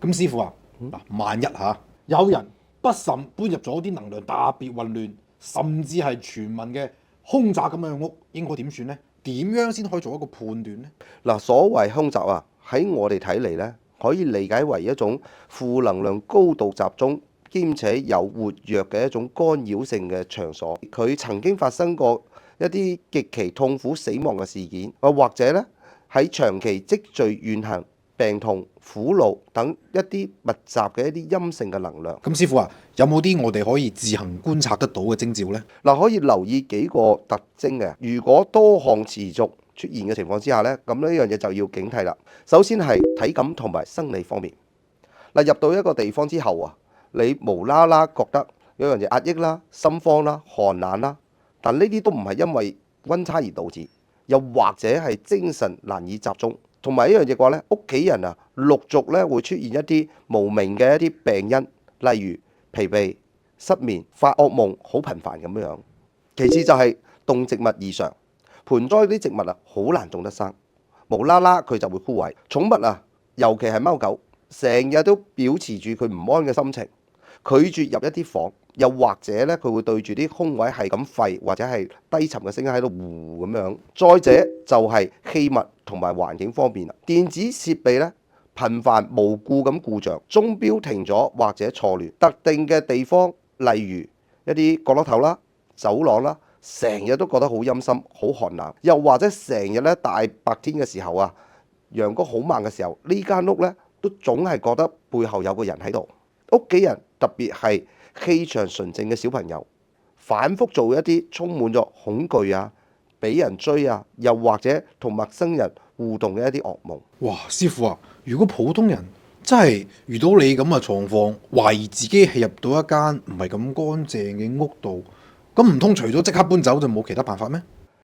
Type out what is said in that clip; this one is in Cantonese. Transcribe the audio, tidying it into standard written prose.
咁師傅啊，萬一有人不慎搬入咗啲能量特別混亂，甚至係傳聞嘅兇宅咁樣嘅屋，應該點算呢？點樣先可以做一個判斷呢？嗱，所謂兇宅啊，喺我哋睇嚟呢，可以理解為一種負能量高度集中，兼且有活躍嘅一種干擾性嘅場所。佢曾經發生過一啲極其痛苦死亡嘅事件，或者呢喺長期積聚怨恨、病痛、苦惱等一啲密集嘅一啲陰性嘅能量。咁師傅啊，有冇啲我哋可以自行觀察得到嘅徵兆呢？嗱，可以留意幾個特徵嘅。如果多項持續出現嘅情況之下呢，咁呢樣嘢就要警惕啦。首先係體感同埋生理方面。嗱，入到一個地方之後啊，你無啦啦覺得有樣嘢壓抑啦、心慌啦、寒冷啦，但呢啲都唔係因為溫差而導致，又或者係精神難以集中。同埋一樣嘢嘅話咧，屋企人啊陸續咧會出現一啲無名嘅一啲病因，例如疲憊、失眠、發惡夢，好頻繁咁樣。其次就係動植物異常，盆栽啲植物啊好難種得生，無啦啦佢就會枯萎。寵物啊，尤其係貓狗，成日都表持住佢唔安嘅心情，拒絕入一啲房，又或者咧佢會對住啲空位係咁吠，或者係低沉嘅聲音喺度呼咁樣。再者就係器物同埋環境方面啦，電子設備咧頻繁無故咁故障，鐘錶停咗或者錯亂，特定嘅地方，例如一啲角落頭啦、走廊啦，成日都覺得好陰森、好寒冷，又或者成日咧大白天嘅時候啊，陽光好猛嘅時候，呢間屋咧都總係覺得背後有個人喺度。屋企人特別係氣場純正嘅小朋友，反覆做一啲充滿咗恐懼啊、俾人追啊，又或者同陌生人互動嘅一啲噩夢。哇，師傅啊，如果普通人真係遇到你咁嘅狀況，懷疑自己係入到一間唔係咁乾淨嘅屋度，咁唔通除咗即刻搬走就冇其他辦法咩？